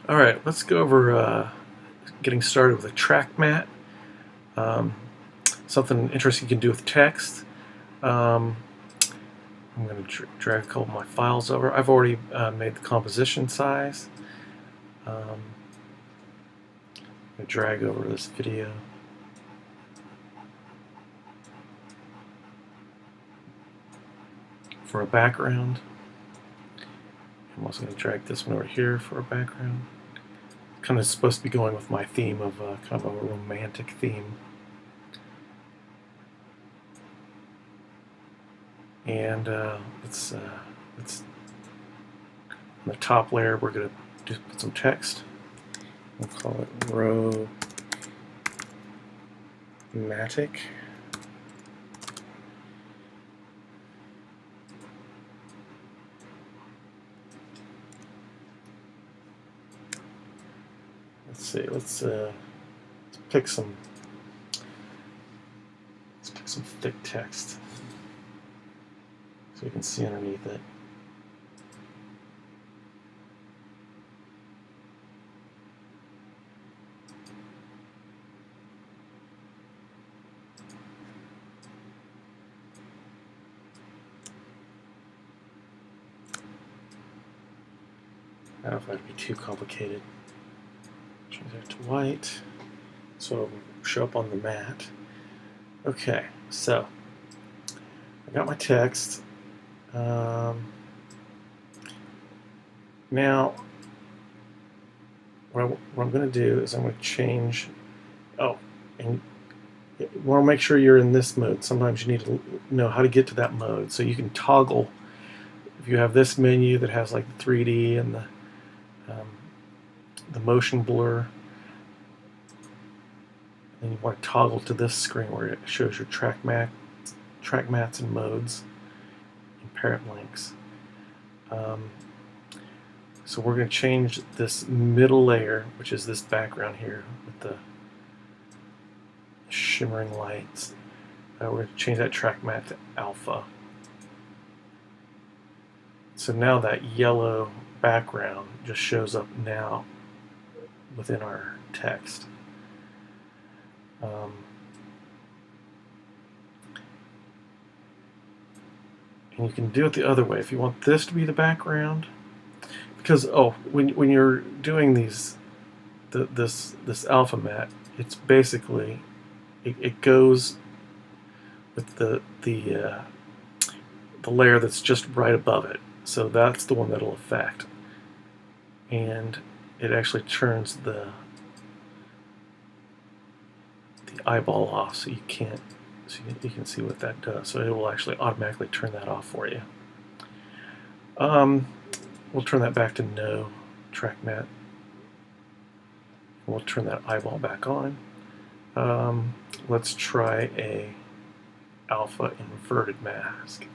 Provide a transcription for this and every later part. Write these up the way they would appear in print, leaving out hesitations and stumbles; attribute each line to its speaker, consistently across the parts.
Speaker 1: All right, let's go over getting started with a track mat. Um, Something interesting you can do with text. Um, I'm going to drag a couple of my files over. I've already made the composition size. I'm going to drag over this video. For a background. I'm also going to drag this one over here for a background. Kind of supposed to be going with my theme of kind of a romantic theme. And let's on the top layer we're going to just put some text. We'll call it romantic. Let's see. Let's pick some. Let's pick some thick text so you can see underneath it. I don't know if that'd be too complicated. Change that to white so it'll show up on the mat. Okay, so I got my text. Now, what I'm going to do is I'm going to change. Oh, and you want to make sure you're in this mode. Sometimes you need to know how to get to that mode. So you can toggle. If you have this menu that has like the 3D and the motion blur, then you want to toggle to this screen where it shows your track mats and modes and parent links. So we're going to change this middle layer, which is this background here with the shimmering lights. We're going to change that track mat to alpha. So now that yellow background just shows up now within our text. And you can do it the other way. If you want this to be the background, because when you're doing this alpha mat, it's basically it goes with the layer that's just right above it. So that's the one that'll affect, and it actually turns the eyeball off, so you can't. So you can see what that does. So it will actually automatically turn that off for you. We'll turn that back to no track mat. We'll turn that eyeball back on. Let's try a alpha inverted mask.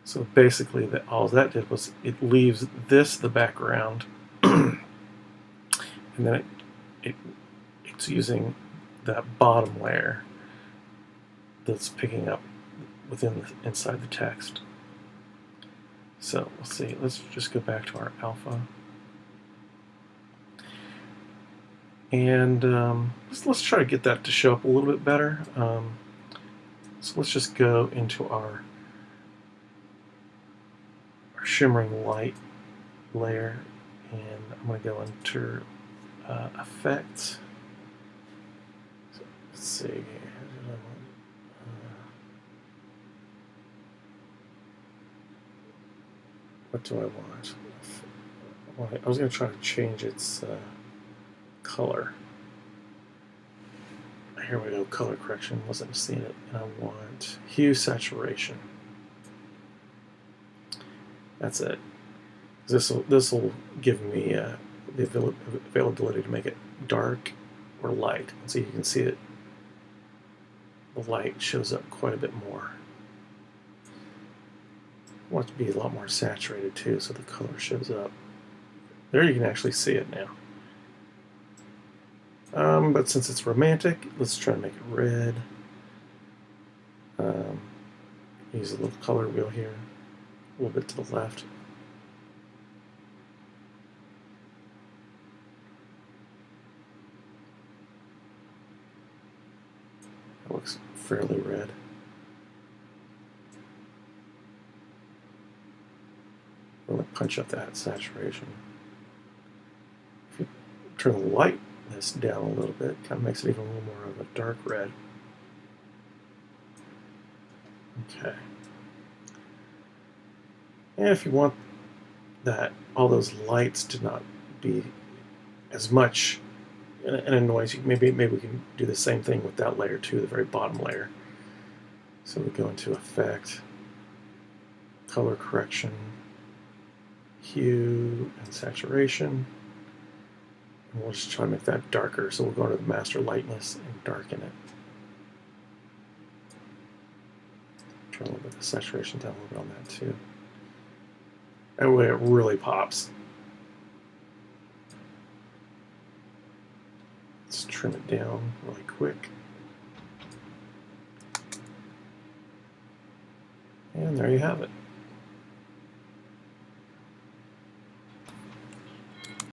Speaker 1: So basically, all that did was it leaves this the background, and then it's using that bottom layer that's picking up inside the text. So let's see. Let's just go back to our alpha, and let's try to get that to show up a little bit better. So let's just go into our shimmering light layer, and I'm going to go into effects. So let's see. What do I want? I was going to try to change its color. Here we go, color correction. Wasn't seeing it. And I want hue saturation. That's it. This will give me the availability to make it dark or light. So you can see it. The light shows up quite a bit more. I want it to be a lot more saturated too, so the color shows up. There you can actually see it now. But since it's romantic, let's try to make it red. Use a little color wheel here, a little bit to the left. That looks fairly red. Really punch up that saturation. If you turn the lightness down a little bit, it kind of makes it even a little more of a dark red. Okay. And if you want that all those lights to not be as much in a noise, maybe we can do the same thing with that layer too, the very bottom layer. So we go into Effect, Color Correction, Hue, and Saturation. And we'll just try to make that darker. So we'll go to the Master Lightness and darken it. Turn a little bit of the saturation down a little bit on that too. That way it really pops. Let's trim it down really quick. And there you have it.